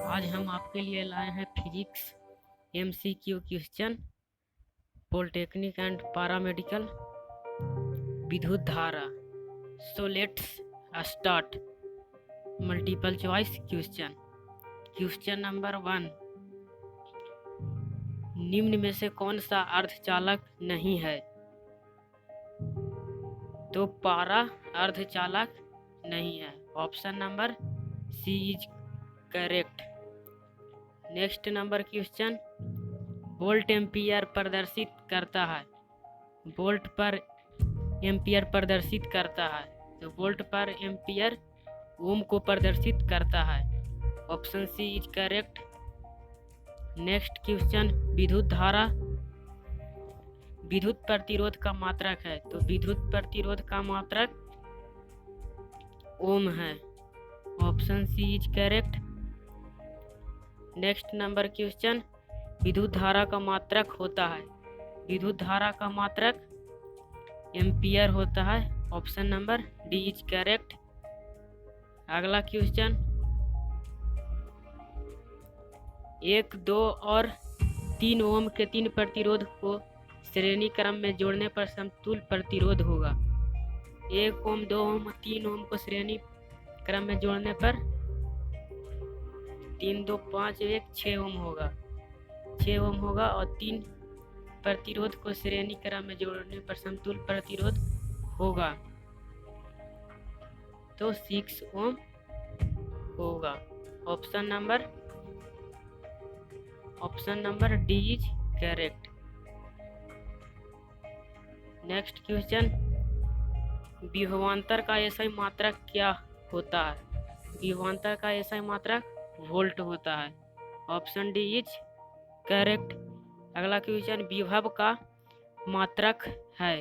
आज हम आपके लिए लाए हैं physics MCQ question polytechnic and paramedical विद्युत धारा। So let's start. Multiple choice question. Question number 1, निम्न में से कौन सा अर्धचालक नहीं है? तो पारा अर्धचालक नहीं है। Option number C is correct. Next number question, volt ampere प्रदर्शित करता है। वोल्ट पर एम्पियर प्रदर्शित करता है, तो वोल्ट पर एम्पियर ओम को प्रदर्शित करता है। Option C is correct. Next question, विद्युत धारा विद्युत प्रतिरोध का मात्रक है, तो विद्युत प्रतिरोध का मात्रक ओम है। Option C is correct. Next number question, विद्युत धारा का मात्रक होता है। विद्युत धारा का मात्रक एम्पियर होता है। Option number D is correct. अगला क्वेश्चन, 1, 2 और 3 ओम के 3 प्रतिरोध को श्रेणी क्रम में जोड़ने पर समतुल्य प्रतिरोध होगा। 1 ओम, 2 ओम, 3 ओम को श्रेणी क्रम में जोड़ने पर 3, 2, 5, 1, 6 ओम होगा। 6 ओम होगा और 3 प्रतिरोध को श्रेणी क्रम में जोड़ने पर समतुल्य प्रतिरोध होगा, तो 6 ओम होगा। Option number D is correct. Next question, विभवांतर का एसआई मात्रक क्या होता है? विभवांतर का एसआई मात्रक वोल्ट होता है। Option D is correct. अगला क्वेश्चन, विभव का मात्रक है।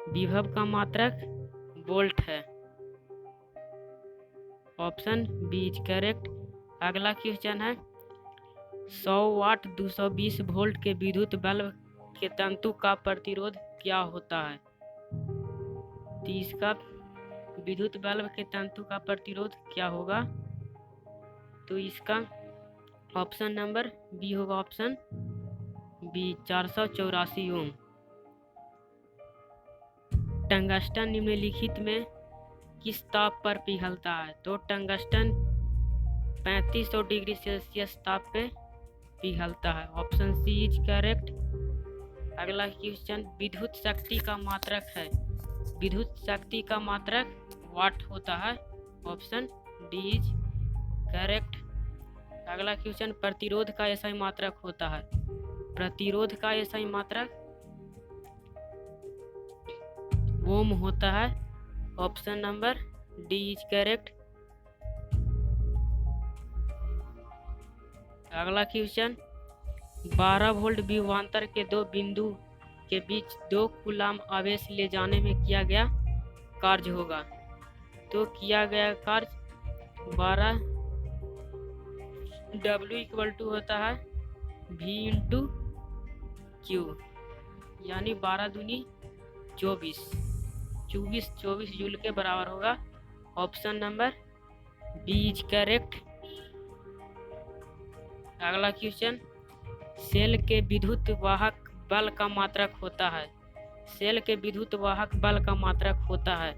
विभव का मात्रक वोल्ट है। Option B is correct. अगला क्वेश्चन है, 100 वाट 220 वोल्ट के विद्युत बल्ब के तंतु का प्रतिरोध क्या होता है? तो इसका विद्युत बल्ब के तंतु का प्रतिरोध क्या होगा? तो इसका ऑप्शन नंबर बी होगा। ऑप्शन बी 484 ओम। टंगस्टन निम्नलिखित में किस ताप पर पिघलता है? तो टंगस्टन 3500 डिग्री सेल्सियस ताप पे पिघलता है। Option C is correct. अगला क्वेश्चन, विद्युत शक्ति का मात्रक है। विद्युत शक्ति का मात्रक वाट होता है। Option D is correct. अगला क्वेश्चन, प्रतिरोध का एसआई मात्रक होता है। प्रतिरोध का एसआई मात्रक ओम होता है। Option number D is correct. अगला क्वेश्चन, 12 वोल्ट विभवांतर के 2 बिंदु के बीच 2 कूलाम आवेश ले जाने में किया गया कार्य होगा। तो किया गया कार्य 12 W इक्वल टू होता है V इंटू क्यू, यानी 12 दूनी 24 जूल के बराबर होगा। Option number B is correct. अगला क्वेश्चन, सेल के विद्युत वाहक बल का मात्रक होता है। सेल के विद्युत वाहक बल का मात्रक होता है,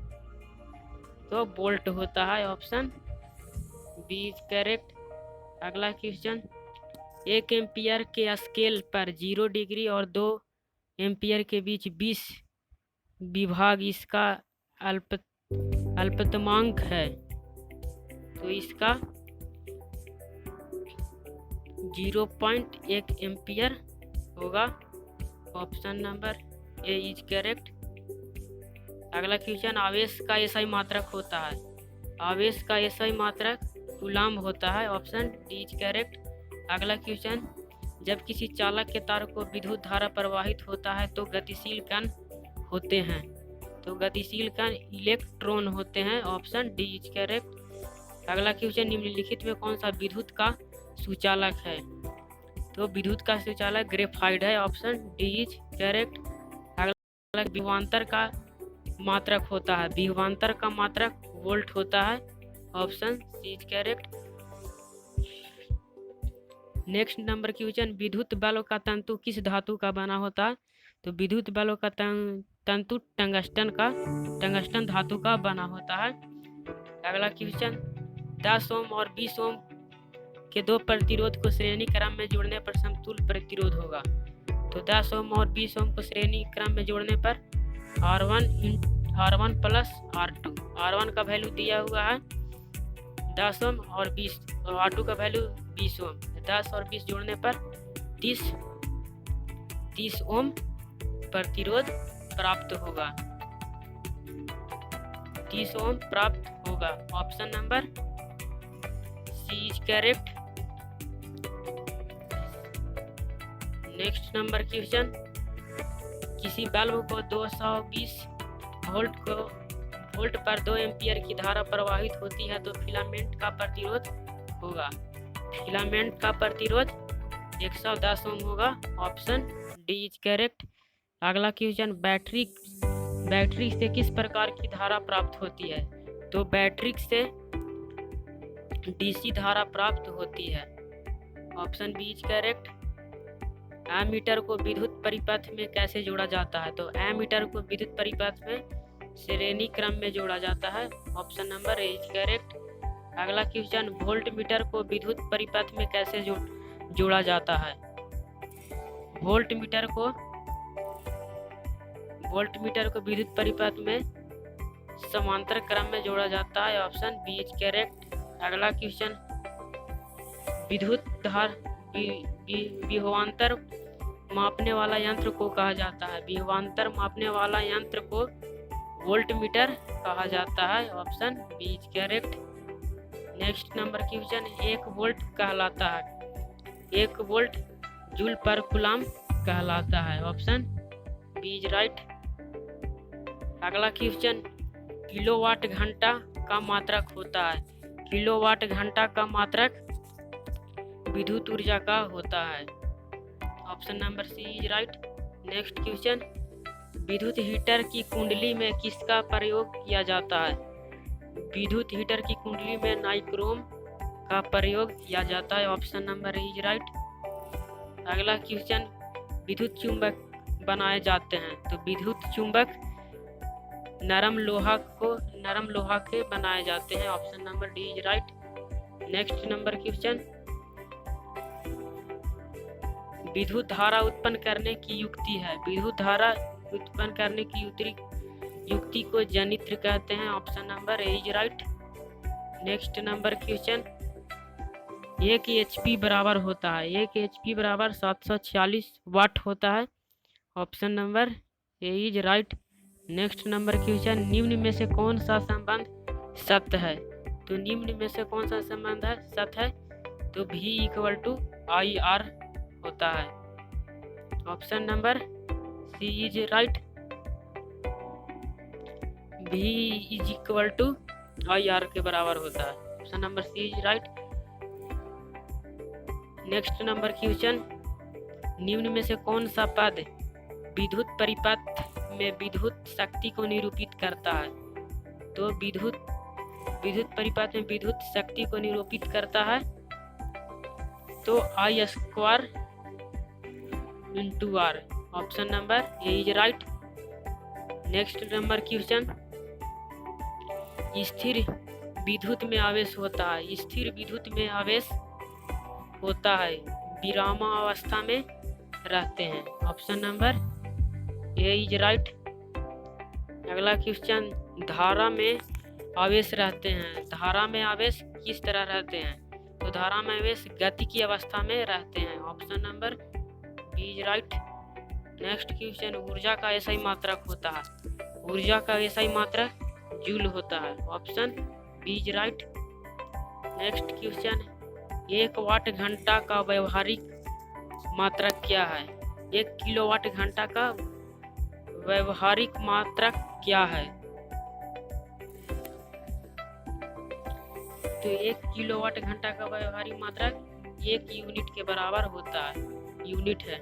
तो वोल्ट होता है। Option B is correct. अगला क्वेश्चन, 1 एम्पियर के स्केल पर 0 डिग्री और 2 एम्पियर के बीच 20 विभाग इसका अल्पतमांक है, तो इसका 0.1 एम्पियर होगा। Option number A is correct. अगला क्वेश्चन, आवेश का एसआई मात्रक होता है। आवेश का एसआई मात्रक कूलाम होता है। Option D is correct. अगला क्वेश्चन, जब किसी चालक के तार को विद्युत धारा प्रवाहित होता है तो गतिशील कण होते हैं, तो गतिशील कण इलेक्ट्रॉन होते हैं। Option D is correct. अगला क्वेश्चन, निम्नलिखित में कौन सा विद्युत का सुचालक है? तो विद्युत का सुचालक ग्रेफाइट है। Option D is correct. अगला विभवांतर का मात्रक होता है। विभवांतर का मात्रक वोल्ट होता है। Option C is correct. Next number question, विद्युत बल्ब का तंतु किस धातु का बना होता है? तो विद्युत बल्ब का तंतु टंगस्टन धातु का बना होता है। अगला क्वेश्चन, 10 ओम और 20 ओम के दो प्रतिरोध को श्रेणी क्रम में जोड़ने पर समतुल्य प्रतिरोध होगा। तो 10 ओम और 20 ओम को श्रेणी क्रम में जोड़ने पर R1 प्लस R1 का वैल्यू दिया हुआ है 10 ओम और 20, और R2 का वैल्यू 20 ओम। 10 और 20 जोड़ने पर 30 ओम प्रतिरोध प्राप्त होगा। 30 ओम प्राप्त होगा। Option number C is correct. Next number question, किसी बल्ब को 220 वोल्ट पर 2 एम्पियर की धारा प्रवाहित होती है तो फिलामेंट का प्रतिरोध होगा। फिलामेंट का प्रतिरोध 110 ओम होगा। Option D is correct. अगला क्वेश्चन, बैटरी से किस प्रकार की धारा प्राप्त होती है? तो बैटरी से डीसी धारा प्राप्त होती है। Option B is correct. Ammeter को विद्युत परिपथ में कैसे जोड़ा जाता है? तो एमीटर को विद्युत परिपथ में श्रेणी क्रम में जोड़ा जाता है। Option number A is correct. अगला क्वेश्चन, वोल्ट मीटर को विद्युत परिपथ में कैसे जोड़ा जाता है? वोल्ट मीटर को विद्युत परिपथ में समांतर क्रम में जोड़ा जाता है। Option B is correct. अगला क्वेश्चन, विभवांतर मापने वाला यंत्र को कहा जाता है? विभवांतर मापने वाला यंत्र को वोल्ट मीटर कहा जाता है। Option B is correct. Next number question, 1 volt कहलाता है? 1 वोल्ट जूल पर कूलम कहलाता है। Option B is right. अगला क्वेश्चन, किलोवाट घंटा का मात्रक होता है? किलोवाट घंटा का मात्रक विद्युत ऊर्जा का होता है। Option number C is right. Next question, विद्युत हीटर की कुंडली में किसका प्रयोग किया जाता है? विद्युत हीटर की कुंडली में नाइक्रोम का प्रयोग किया जाता है। Option number is right. अगला क्वेश्चन, विद्युत चुंबक बनाए जाते हैं? तो विद्युत चुंबक नरम लोहा के बनाए जाते हैं। Option number D is right. Next number question, विद्युत धारा उत्पन्न करने की युक्ति है? विद्युत धारा उत्पन्न करने की युक्ति को जनित्र कहते हैं। Option number A is right. Next number question, 1 HP बराबर होता है? 1 HP बराबर 740 वाट होता है। Option number A is right. Next number question, निम्न में से कौन सा संबंध सत्य है? तो निम्न में से कौन सा संबंध है सत्य है? तो V = IR होता है। Option number C is right. V = IR के बराबर होता है। Option number C is right. Next number question, निम्न में से कौन सा पद विद्युत परिपथ में विद्युत शक्ति को निरूपित करता है? तो विद्युत परिपथ में विद्युत शक्ति को निरूपित करता है तो I² × R। Option number A is right. Next number question, स्थिर विद्युत में आवेश होता है? स्थिर विद्युत में आवेश होता है विरामावस्था में रहते हैं। Option number A is right. अगला क्वेश्चन, धारा में आवेश रहते हैं? धारा में आवेश किस तरह रहते हैं? तो धारा में आवेश गति की अवस्था में रहते हैं। Option number B is right. Next question, ऊर्जा का एसआई मात्रक होता है? ऊर्जा का एसआई मात्रक जूल होता है। Option B is right. Next question, 1 watt घंटा का व्यवहारिक मात्रक क्या है? 1 किलोवाट घंटा का व्यवहारिक मात्रक क्या है? तो 1 किलोवाट घंटा का व्यवहारिक मात्रक 1 यूनिट के बराबर होता है। यूनिट है।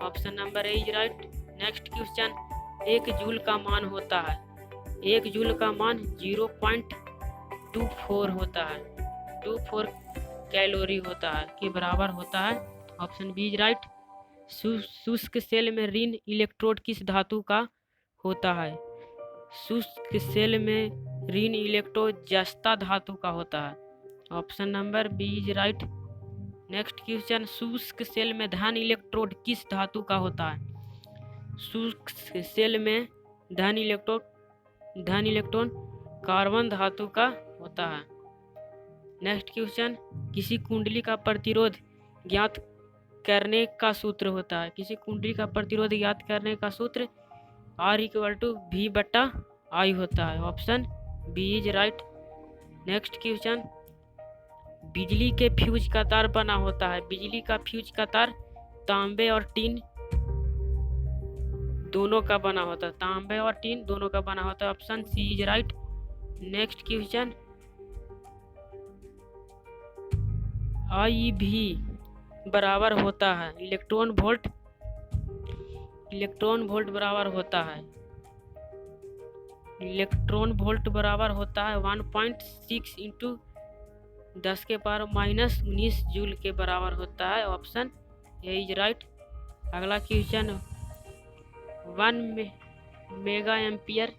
Option number A is right. Next question, 1 joule का मान होता है? 1 जूल का मान 0.24 होता है। 24 कैलोरी होता है के बराबर होता है। Option B is right. शुष्क सेल में ऋण इलेक्ट्रोड किस धातु का होता है? शुष्क सेल में ऋण इलेक्ट्रोड जस्ता धातु का होता है। Option number B is right. Next question, शुष्क सेल में धन इलेक्ट्रोड किस धातु का होता है? शुष्क सेल में धन इलेक्ट्रॉन कार्बन धातु का होता है। नेक्स्ट क्वेश्चन, किसी कुंडली का प्रतिरोध ज्ञात करने का सूत्र होता है? किसी कुंडली का प्रतिरोध ज्ञात करने का सूत्र R=V/I होता है। Option B is right. Next question, बिजली के फ्यूज का तार बना होता है। बिजली का फ्यूज का तार तांबे और टीन दोनों का बना होता है। तांबे और टीन दोनों का बना होता है। Option C is right. Next question, IV बराबर होता है इलेक्ट्रॉन वोल्ट बराबर होता है। इलेक्ट्रॉन वोल्ट बराबर होता है 1.6 इंटू 10⁻⁻19 जूल के बराबर होता है। Option A is right. अगला क्वेश्चन, 1 मेगा एम्पियर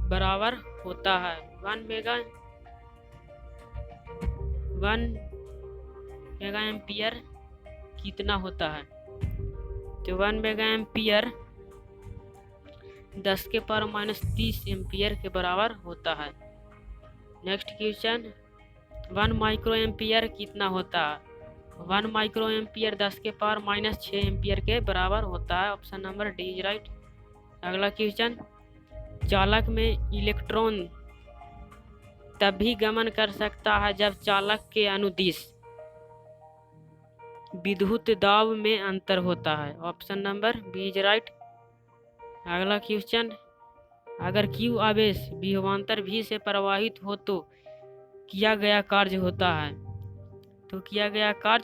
बराबर होता है 1 मेगा एम्पियर कितना होता है? तो 1 मेगा एम्पियर 10⁻³ एम्पियर के बराबर होता है। नेक्स्ट क्वेश्चन, 1 माइक्रो एम्पियर कितना होता है? 1 माइक्रो एम्पियर 10⁻⁻6 एम्पियर के बराबर होता है। Option number D is right. अगला क्वेश्चन, चालक में इलेक्ट्रॉन तभी गमन कर सकता है जब चालक के अनुदिश विद्युत दाब में अंतर होता है। Option number B is right. अगला क्वेश्चन, अगर Q आवेश विभवांतर V से प्रवाहित हो तो किया गया कार्य होता है? तो किया गया कार्य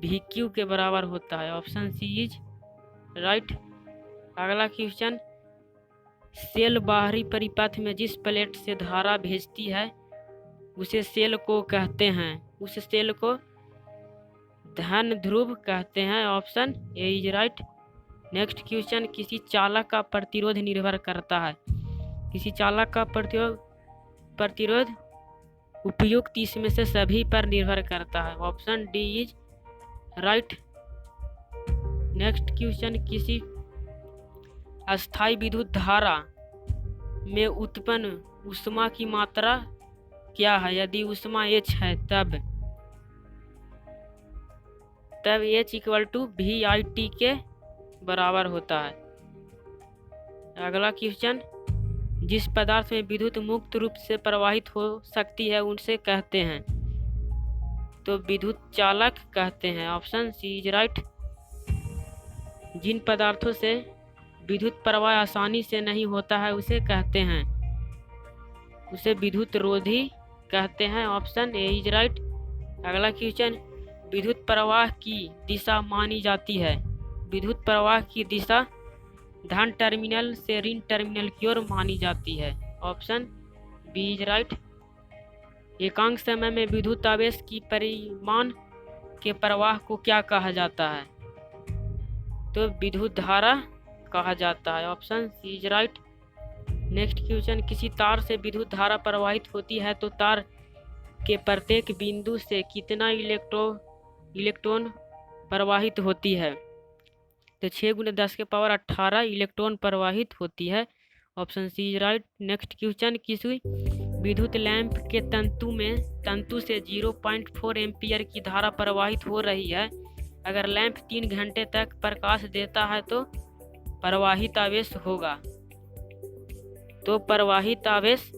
VQ के बराबर होता है। Option C is right. अगला क्वेश्चन, सेल बाहरी परिपथ में जिस प्लेट से धारा भेजती है उसे सेल को कहते हैं। उस सेल को धन ध्रुव कहते हैं। Option A is right. Next question, किसी चालक का प्रतिरोध निर्भर करता है। किसी चालक का प्रतिरोध उपयुक्त इसमें से सभी पर निर्भर करता है। Option D is right. Next question, किसी अस्थायी विद्युत धारा में उत्पन्न ऊष्मा की मात्रा क्या है? यदि ऊष्मा H है तब H=VIT के बराबर होता है। अगला क्वेश्चन, जिस पदार्थ में विद्युत मुक्त रूप से प्रवाहित हो सकती है उनसे कहते हैं? तो विद्युत चालक कहते हैं। Option C is right. जिन पदार्थों से विद्युत प्रवाह आसानी से नहीं होता है उसे कहते हैं? उसे विद्युत रोधी कहते हैं। Option A is right. अगला क्वेश्चन, विद्युत प्रवाह की दिशा मानी जाती है। विद्युत प्रवाह की दिशा धन टर्मिनल से ऋण टर्मिनल की ओर मानी जाती है। Option B is right. एकांक समय में विद्युत आवेश की परिमाण के प्रवाह को क्या कहा जाता है? तो विद्युत धारा कहा जाता है। Option C is right. Next question, किसी तार से विद्युत धारा प्रवाहित होती है तो तार के प्रत्येक बिंदु से कितना इलेक्ट्रॉन प्रवाहित होती है? तो 6×10⁻18 इलेक्ट्रॉन प्रवाहित होती है। Option C is right. Next question, किसी विद्युत लैंप के तंतु से 0.4 एम्पियर की धारा प्रवाहित हो रही है। अगर लैंप 3 घंटे तक प्रकाश देता है तो प्रवाहित आवेश होगा। तो प्रवाहित आवेश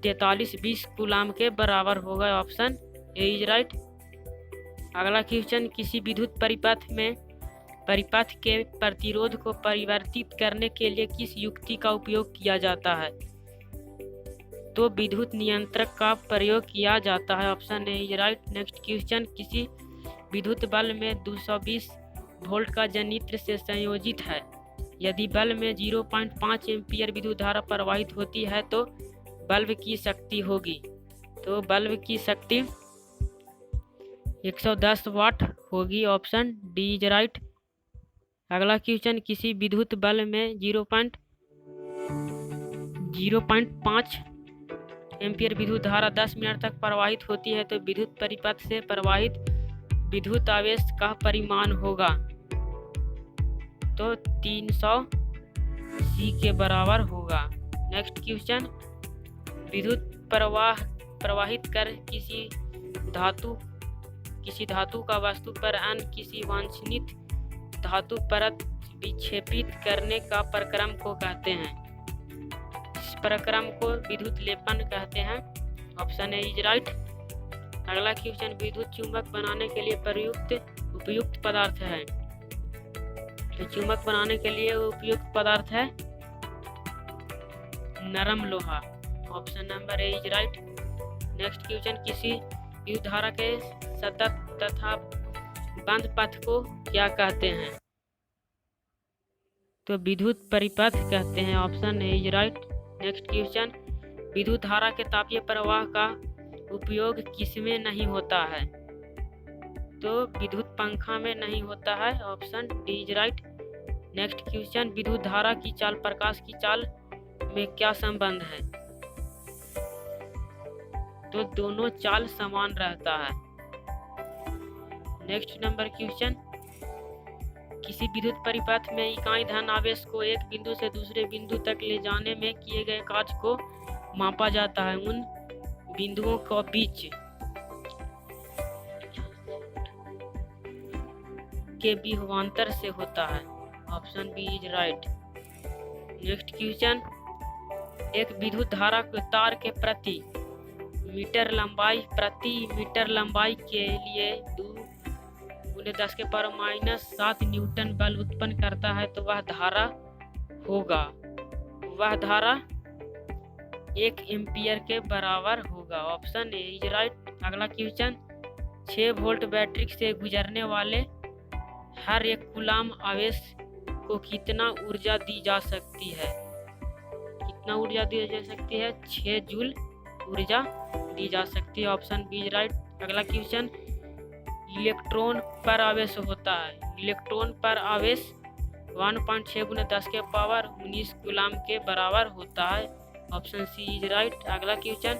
4320 कूलाम के बराबर होगा। Option A is right. अगला क्वेश्चन, किसी विद्युत परिपथ के प्रतिरोध को परिवर्तित करने के लिए किस युक्ति का उपयोग किया जाता है? तो विद्युत नियंत्रक का प्रयोग किया जाता है। Option A is right. Next question, किसी विद्युत बल्ब में 220 वोल्ट का जनित्र से संयोजित है। यदि बल्ब में 0.5 एम्पियर विद्युत धारा प्रवाहित होती है तो बल्ब की शक्ति होगी। तो बल्ब की शक्ति 110 वाट होगी। Option D is right. अगला क्वेश्चन, किसी विद्युत बल्ब में 0.5 एम्पियर विद्युत धारा 10 मिनट तक प्रवाहित होती है तो विद्युत परिपथ से प्रवाहित विद्युत आवेश का परिमाण होगा। तो 300 सी के बराबर होगा। नेक्स्ट क्वेश्चन, विद्युत प्रवाहित कर किसी धातु का वस्तु पर अन्य किसी वांछनीय धातु परत विक्षेपित करने का प्रक्रम को कहते हैं। इस प्रक्रम को विद्युत लेपन कहते हैं। Option A is right. अगला क्वेश्चन, विद्युत चुंबक बनाने के लिए उपयुक्त पदार्थ है। तो चुंबक बनाने के लिए उपयुक्त पदार्थ है नरम लोहा। Option number A is right. Next question, किसी विद्युत धारा के सतत तथा बंद पथ को क्या कहते हैं? तो विद्युत परिपथ कहते हैं। Option A is right. Next question, विद्युत धारा के तापीय प्रवाह का उपयोग किसमें नहीं होता है? तो विद्युत पंखा में नहीं होता है। Option D is right. Next question, विद्युत धारा की चाल प्रकाश की चाल में क्या संबंध है? तो दोनों चाल समान रहता है। नेक्स्ट नंबर क्वेश्चन, किसी विद्युत परिपथ में इकाई धन आवेश को एक बिंदु से दूसरे बिंदु तक ले जाने में किए गए कार्य को मापा जाता है। उन बिंदुओं के बीच के विभवांतर से होता है। Option B is right. Next question, एक विद्युत धारा के तार के प्रति मीटर लंबाई के लिए 2×10⁻⁻7 न्यूटन बल उत्पन्न करता है तो वह धारा 1 एम्पियर के बराबर होगा। Option A is right. अगला क्वेश्चन, 6 वोल्ट बैटरी से गुजरने वाले हर 1 कूलाम आवेश को कितना ऊर्जा दी जा सकती है? 6 जूल ऊर्जा दी जा सकती है। Option B is right. अगला क्वेश्चन, इलेक्ट्रॉन पर आवेश होता है। इलेक्ट्रॉन पर आवेश 1.6×10⁻⁹ कूलाम के बराबर होता है। Option C is right. अगला क्वेश्चन,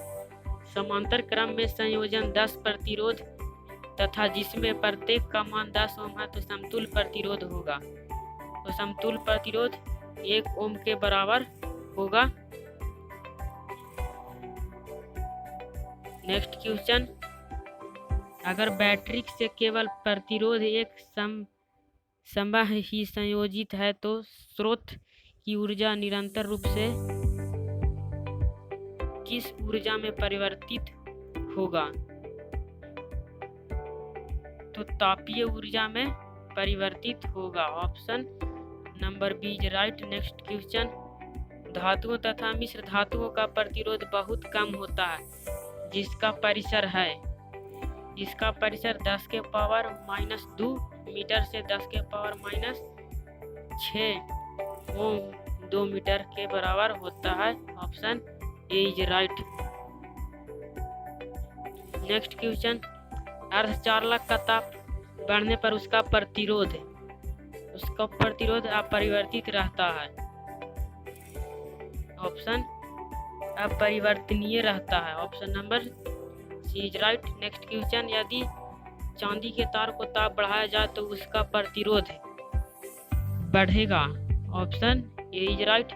समांतर क्रम में संयोजन 10 प्रतिरोध तथा जिसमें प्रत्येक का मान 10 ओम है तो समतुल्य प्रतिरोध होगा। तो समतुल्य प्रतिरोध 1 ओम के बराबर होगा। नेक्स्ट क्वेश्चन, अगर बैटरी से केवल प्रतिरोध एक समय ही संयोजित है तो स्रोत की ऊर्जा निरंतर रूप से किस ऊर्जा में परिवर्तित होगा? तो तापीय ऊर्जा में परिवर्तित होगा। Option number B is right. Next question, धातुओं तथा मिश्र धातुओं का प्रतिरोध बहुत कम होता है जिसका परिसर 10⁻⁻2 मीटर से 10⁻⁻6 ओम 2 मीटर के बराबर होता है। Option A is right. Next question, अर्धचालक का ताप बढ़ने पर उसका प्रतिरोध अपरिवर्तित रहता है। ऑप्शन अपरिवर्तनीय रहता है। Option number C is right. Next question, यदि चांदी के तार को ताप बढ़ाया जाए तो उसका प्रतिरोध बढ़ेगा। Option A is right.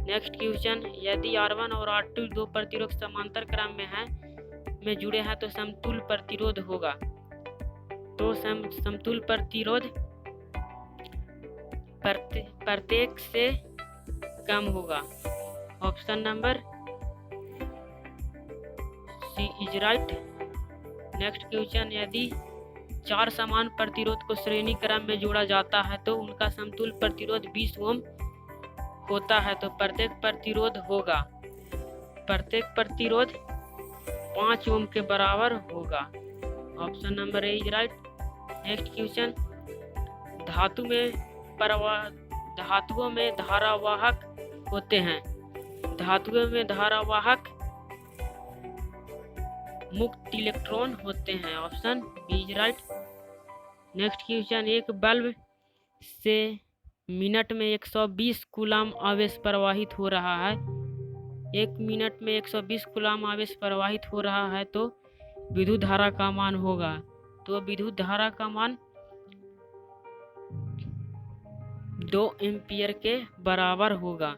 Next question, यदि R1 और R2 दो प्रतिरोध समांतर क्रम में जुड़े हैं तो समतुल्य प्रतिरोध होगा। तो समतुल्य प्रतिरोध प्रत्येक से कम होगा। Option number C is right. Next question, यदि 4 समान प्रतिरोध को श्रेणी क्रम में जोड़ा जाता है तो उनका समतुल्य प्रतिरोध 20 ओम होता है तो प्रत्येक प्रतिरोध 5 ओम के बराबर होगा। Option number A is right. Next question, धातुओं में धारावाहक होते हैं। धातुओं में धारावाहक मुक्त इलेक्ट्रॉन होते हैं। Option B is right. Next question, एक बल्ब से मिनट में 120 कूलाम आवेश प्रवाहित हो रहा है। एक मिनट में 120 कूलाम आवेश प्रवाहित हो रहा है तो विद्युत धारा का मान होगा। तो विद्युत धारा का मान 2 एम्पियर के बराबर होगा।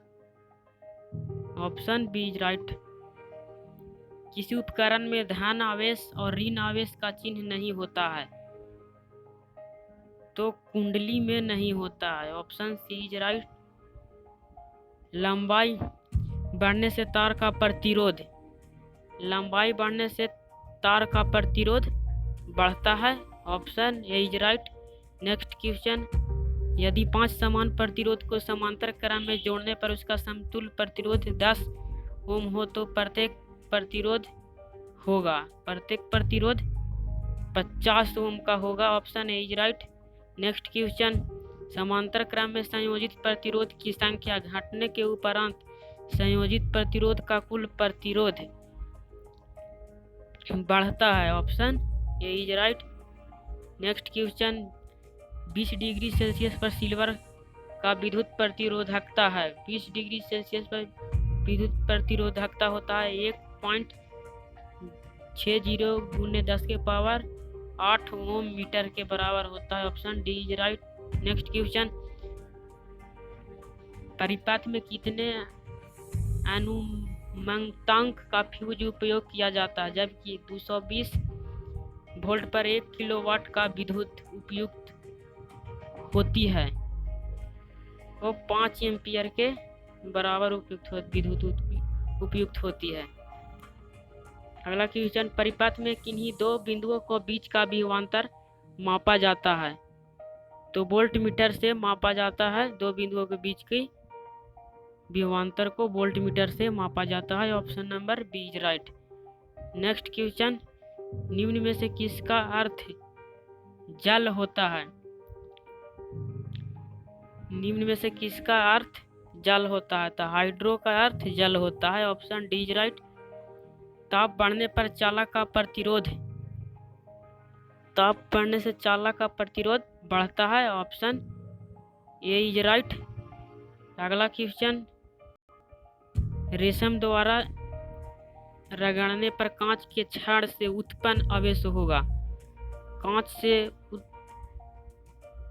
Option B is right. किसी उपकरण में धन आवेश और ऋण आवेश का चिन्ह नहीं होता है तो कुंडली में नहीं होता है। Option C is right. लंबाई बढ़ने से तार का प्रतिरोध, लंबाई बढ़ने से तार का प्रतिरोध बढ़ता है। Option A is right. Next question, यदि 5 समान प्रतिरोध को समांतर क्रम में जोड़ने पर उसका समतुल्य प्रतिरोध 10 ओम हो तो प्रत्येक प्रतिरोध 50 ओम का होगा। Option A is right. Next question, समांतर क्रम में संयोजित प्रतिरोध की संख्या घटने के उपरांत संयोजित प्रतिरोध का कुल प्रतिरोध बढ़ता है। Option A is right. Next question, 20 degree Celsius पर सिल्वर का विद्युत प्रतिरोधकता है। 20 डिग्री सेल्सियस पर विद्युत प्रतिरोधकता होता है 1.60 × 10⁸ ओम मीटर के बराबर होता है। Option D is right. Next question, परिपथ में कितने अनुमंतांक का फ्यूज उपयोग किया जाता है जबकि 220 वोल्ट पर 1 किलोवाट का विद्युत उपयुक्त होती है वो 5 एम्पियर के बराबर विद्युत उपयुक्त होती है। अगला क्वेश्चन, परिपथ में किन्हीं दो बिंदुओं को बीच का विभवांतर मापा जाता है तो वोल्ट मीटर से मापा जाता है। दो बिंदुओं के बीच की विभवांतर को वोल्ट मीटर से मापा जाता है। Option number B is right. Next question, निम्न में से किसका अर्थ जल होता है? निम्न में से किसका अर्थ जल होता है? तो हाइड्रो का अर्थ जल होता है। Option D is right. ताप बढ़ने पर चालक का प्रतिरोध, ताप बढ़ने से चालक का प्रतिरोध बढ़ता है। Option A is right. अगला क्वेश्चन, रेशम द्वारा रगड़ने पर कांच के छड़ से उत्पन्न आवेश होगा।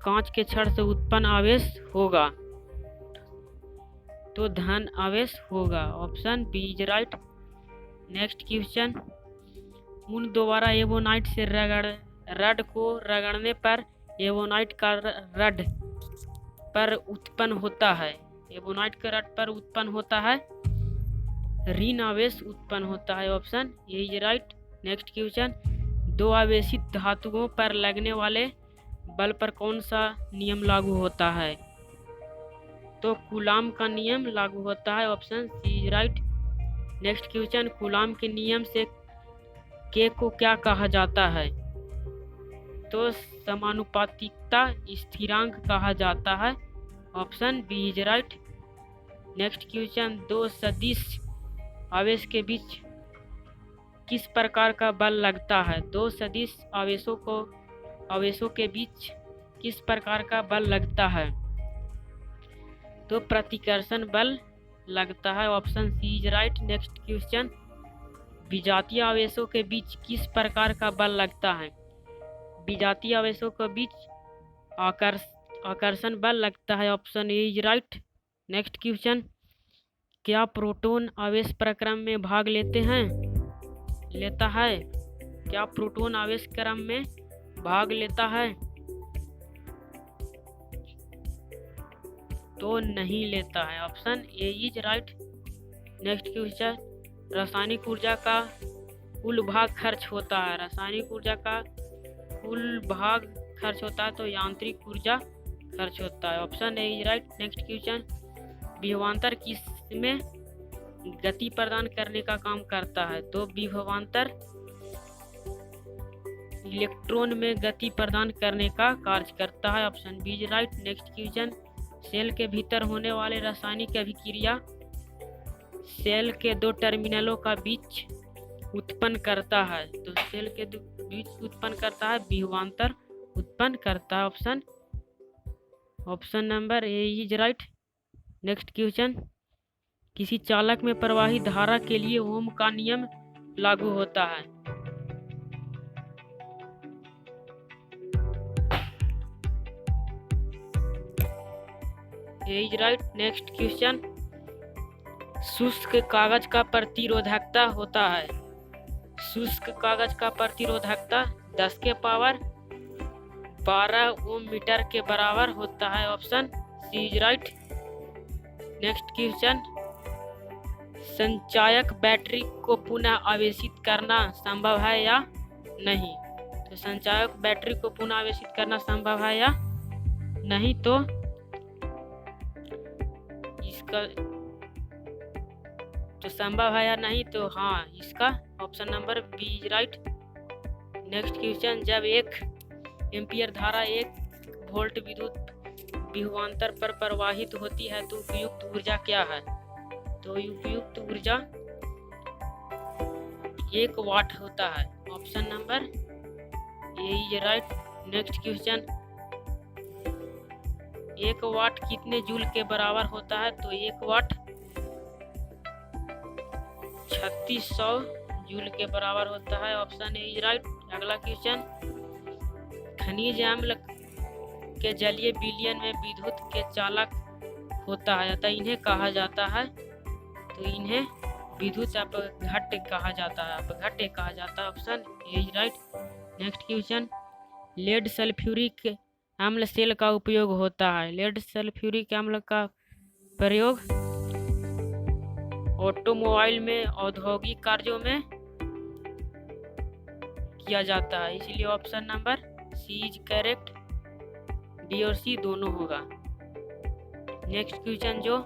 कांच के छड़ से उत्पन्न आवेश होगा तो धन आवेश होगा। Option B is right. Next question, ऊन द्वारा एवोनाइट से रड को रगड़ने पर एवोनाइट का रड पर उत्पन्न होता है, एवोनाइट के रड पर उत्पन्न होता है ऋण आवेश उत्पन्न होता है। Option A is right. Next question, दो आवेशित धातुओं पर लगने वाले बल पर कौन सा नियम लागू होता है? तो कूलाम का नियम लागू होता है। Option C is right. Next question, Coulomb के नियम से के को क्या कहा जाता है? तो समानुपातिकता स्थिरांक कहा जाता है। Option B is right. Next question, दो सदिश आवेश के बीच किस प्रकार का बल लगता है? दो सदिश आवेशों के बीच किस प्रकार का बल लगता है? तो प्रतिकर्षण बल लगता है। Option C is right. Next question, विजातीय आवेशों के बीच किस प्रकार का बल लगता है? विजातीय आवेशों के बीच आकर्षण बल लगता है। Option A is right. Next question, क्या प्रोटॉन आवेश प्रक्रम में भाग लेता है? क्या प्रोटॉन आवेश क्रम में भाग लेता है? तो नहीं लेता है। Option A is right. Next question, रासायनिक ऊर्जा का कुल भाग खर्च होता है। रासायनिक ऊर्जा का कुल भाग खर्च होता है तो यांत्रिक ऊर्जा खर्च होता है। Option A is right. Next question, विभवांतर किसमें गति प्रदान करने का काम करता है? तो विभवांतर इलेक्ट्रॉन में गति प्रदान करने का कार्य करता है। Option B is right. Next question, cell के भीतर होने वाले रासायनिक अभिक्रिया सेल के दो टर्मिनलों का बीच उत्पन्न करता है, तो सेल के बीच उत्पन्न करता है, विभवांतर उत्पन्न करता है। Option number A is right. Next question, किसी चालक में प्रवाही धारा के लिए ओम का नियम लागू होता है। ए इज राइट। नेक्स्ट क्वेश्चन, शुष्क कागज का प्रतिरोधकता होता है। शुष्क कागज का प्रतिरोधकता 10 के पावर 12 ओम मीटर के बराबर होता है। Option C is right. Next question, संचायक बैटरी को पुनः आवेशित करना संभव है या नहीं। तो संचायक बैटरी को पुनः आवेशित करना संभव है या नहीं, तो इसका तो संभव है या नहीं, तो हाँ, इसका option number B is right. Next question, जब 1 एम्पियर धारा 1 वोल्ट विद्युत विभवांतर पर प्रवाहित होती है तो उपयुक्त ऊर्जा क्या है। तो उपयुक्त ऊर्जा 1 वाट होता है। Option number A is right. Next question, 1 वाट कितने जूल के बराबर होता है। तो 1 वाट 3600 जूल के बराबर होता है। Option A is right. अगला क्वेश्चन, खनिज अम्ल के जलीय विलयन में विद्युत के चालक होता है, अतः इन्हें कहा जाता है, तो इन्हें विद्युत अपघट्य कहा जाता है, अपघट्य कहा जाता है। Option A is right. Next question, lead sulphuric अम्ल सेल का उपयोग होता है। लेड सल्फ्यूरिक अम्ल का प्रयोग ऑटोमोबाइल में औद्योगिक कार्यों में किया जाता है, इसलिए option number C is correct. D और सी दोनों होगा। नेक्स्ट क्वेश्चन, जो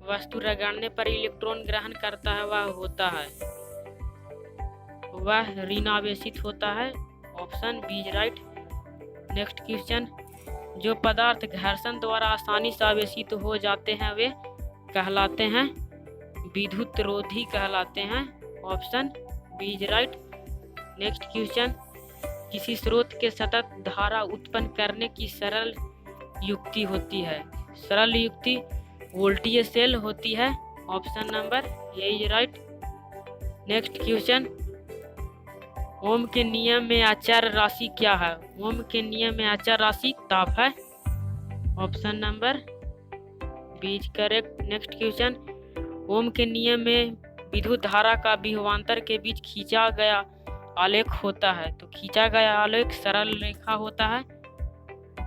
वस्तु रगड़ने पर इलेक्ट्रॉन ग्रहण करता है वह होता है, वह ऋणावेशित होता है। Option B is right. Next question, जो पदार्थ घर्षण द्वारा आसानी से आवेशित हो जाते हैं वे कहलाते हैं विद्युत रोधी कहलाते हैं। Option B is right. Next question, किसी स्रोत के सतत धारा उत्पन्न करने की सरल युक्ति होती है। सरल युक्ति वोल्टेज सेल होती है। Option number A is right. Next question, Ohm के नियम में अचर राशि क्या है। ओम के नियम में अचर राशि ताप है। Option number B is correct. Next question, Ohm के नियम में विद्युत धारा का विभवांतर के बीच खींचा गया आलेख होता है, तो खींचा गया आलेख सरल रेखा होता है।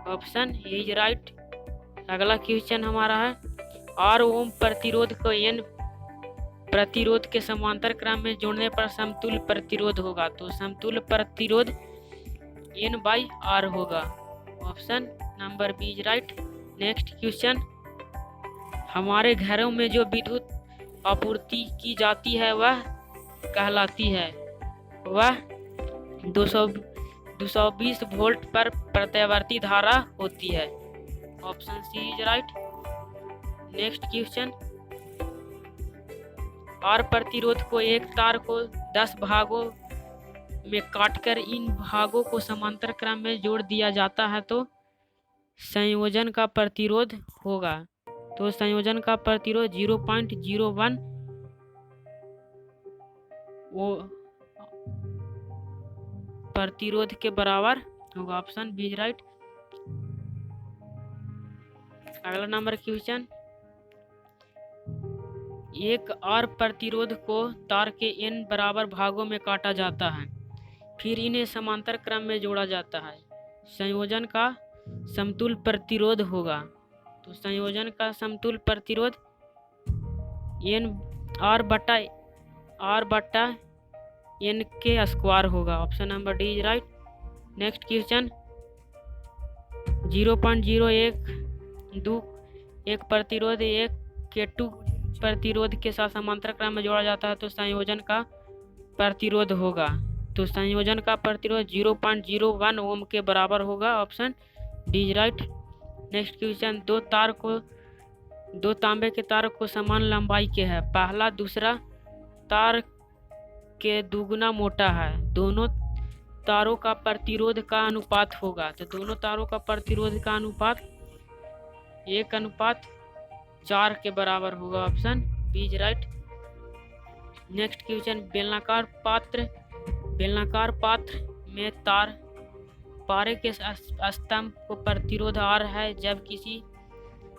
Option A is right. अगला क्वेश्चन हमारा है, आर ओम प्रतिरोध को एन प्रतिरोध के समांतर क्रम में जोड़ने पर समतुल्य प्रतिरोध होगा, तो समतुल्य प्रतिरोध एन बाई आर होगा। Option number B is right. Next question, हमारे घरों में जो विद्युत आपूर्ति की जाती है वह कहलाती है, वह 220 वोल्ट पर प्रत्यावर्ती धारा होती है। Option C is right. Next question, R प्रतिरोध को एक तार को 10 भागों में काटकर इन भागों को समांतर क्रम में जोड़ दिया जाता है तो संयोजन का प्रतिरोध होगा, तो संयोजन का प्रतिरोध 0.01 वो प्रतिरोध के बराबर होगा। Option B is right. अगला नंबर क्वेश्चन, एक आर प्रतिरोध को तार के n बराबर भागों में काटा जाता है, फिर इन्हें समांतर क्रम में जोड़ा जाता है, संयोजन का समतुल्य प्रतिरोध होगा, तो संयोजन का समतुल्य प्रतिरोध n आर बटा n के स्क्वायर होगा। Option number D is right. Next question, 0.012 एक प्रतिरोध एक K2 प्रतिरोध के साथ समांतर क्रम में जोड़ा जाता है तो संयोजन का प्रतिरोध होगा, तो संयोजन का प्रतिरोध 0.01 ओम के बराबर होगा। Option D is right. Next question, दो तांबे के तार को समान लंबाई के हैं, पहला दूसरा तार के दुगना मोटा है, दोनों तारों का प्रतिरोध का अनुपात होगा। तो दोनों तारों का प्रतिरोध का अनुपात 1:4 के बराबर होगा। Option B is right. Next question, बेलनाकार पात्र में पारे के स्तंभ को प्रतिरोध R है,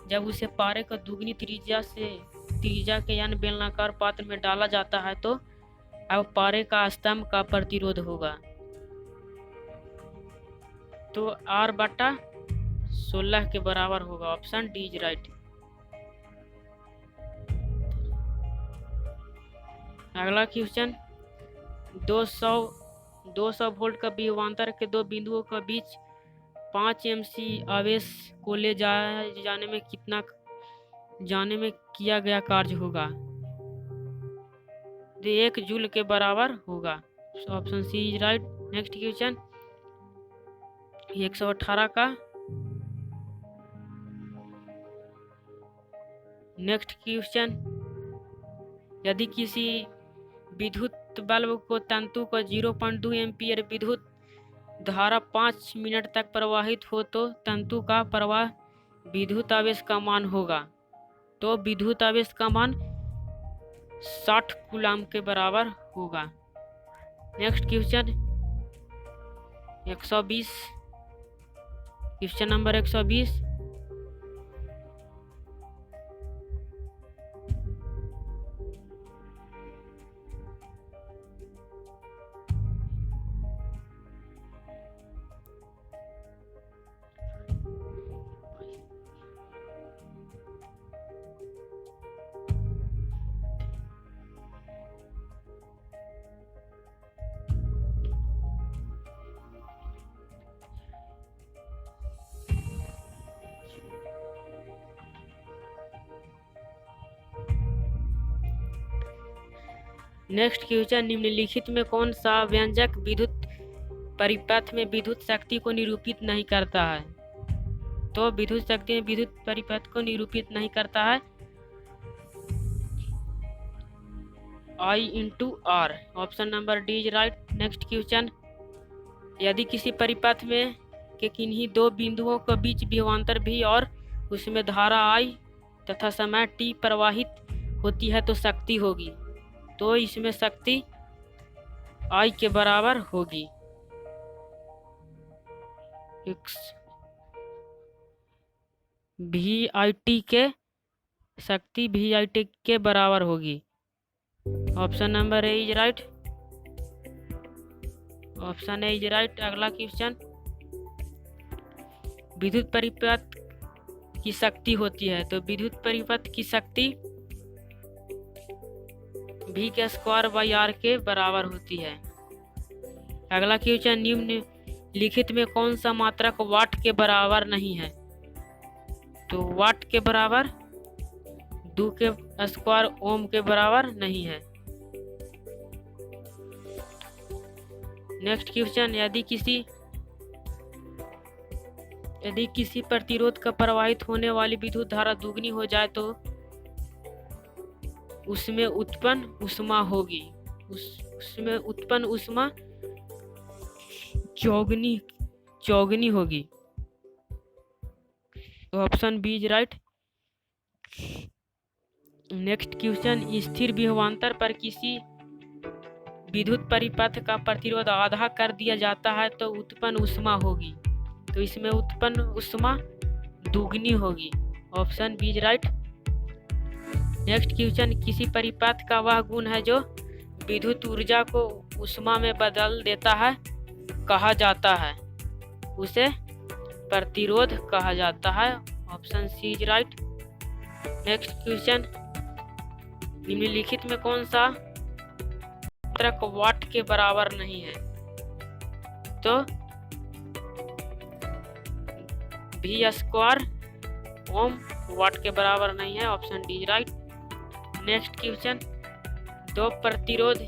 जब उसे पारे को दुगनी त्रिज्या के यानी बेलनाकार पात्र में डाला जाता है तो अब पारे का स्तंभ का प्रतिरोध होगा तो R/16 के बराबर होगा। Option D is right. अगला क्वेश्चन, 200 वोल्ट का विभवांतर के दो बिंदुओं के बीच 5 mC आवेश को ले जाने में किया गया कार्य होगा तो 1 जूल के बराबर होगा। Option C is right. Next question, 118 का नेक्स्ट क्वेश्चन, यदि किसी विद्युत बल्ब को तंतु को 0.2 एम्पीयर विद्युत धारा 5 मिनट तक प्रवाहित हो तो तंतु का प्रवाह विद्युत आवेश का मान होगा। तो विद्युत आवेश का मान 60 कूलम के बराबर होगा। Next question 120, question number 120, next question, निम्नलिखित में कौन सा व्यंजक विद्युत परिपथ में विद्युत शक्ति को निरूपित नहीं करता है। तो विद्युत शक्ति में विद्युत परिपथ को निरूपित नहीं करता है I/R। Option number D is right. Next question, यदि किसी परिपथ में के किन्हीं दो बिंदुओं के बीच विभवांतर V और उसमें धारा I तथा समय T प्रवाहित होती है तो शक्ति होगी। तो इसमें शक्ति I के बराबर होगी। VIT के शक्ति VIT के बराबर होगी। Option number A is right. Option A is right. अगला क्वेश्चन, विद्युत परिपथ की शक्ति होती है तो विद्युत परिपथ की शक्ति V के स्क्वायर बाई R के बराबर होती है। अगला क्वेश्चन, निम्नलिखित में कौन सा मात्रक वाट के बराबर नहीं है। तो वाट के बराबर 2 के स्क्वायर ओम के बराबर नहीं है। नेक्स्ट क्वेश्चन, यदि किसी प्रतिरोध का प्रवाहित होने वाली विद्युत धारा दुगनी हो जाए तो उसमें उत्पन्न ऊष्मा होगी। उसमें उत्पन्न ऊष्मा चौगुनी होगी। Option B is right. Next question, स्थिर विभवांतर पर किसी विद्युत परिपथ का प्रतिरोध आधा कर दिया जाता है तो उत्पन्न ऊष्मा होगी। तो इसमें उत्पन्न ऊष्मा दुगनी होगी। Option B is right. Next question, किसी परिपथ का वह गुण है जो विद्युत ऊर्जा को ऊष्मा में बदल देता है कहा जाता है, उसे प्रतिरोध कहा जाता है। Option C is right. Next question, निम्नलिखित में कौन सा मात्रक वाट के बराबर नहीं है। तो V स्क्वायर ओम वाट के बराबर नहीं है। Option D is right. Next question, दो प्रतिरोध A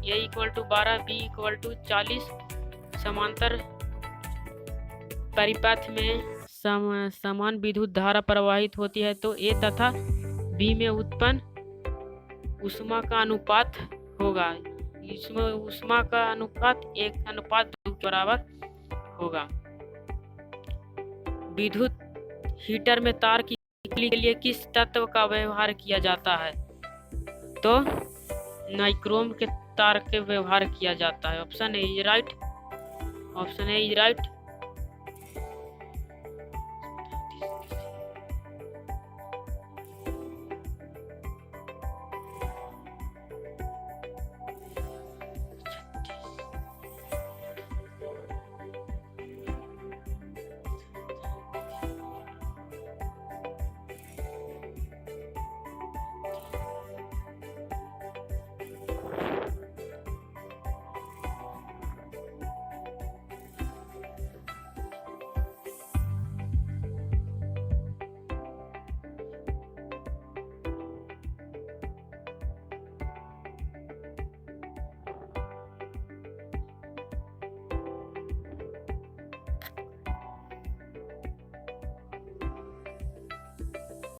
= 12 B = 40 समांतर परिपथ में समान विद्युत धारा प्रवाहित होती है तो A तथा B में उत्पन्न ऊष्मा का अनुपात होगा। इसमें ऊष्मा का अनुपात 1:2 के बराबर होगा। विद्युत हीटर में तार की बिजली के लिए किस तत्व का व्यवहार किया जाता है? तो नाइक्रोम के तार के व्यवहार किया जाता है। Option A is right. Option A is right.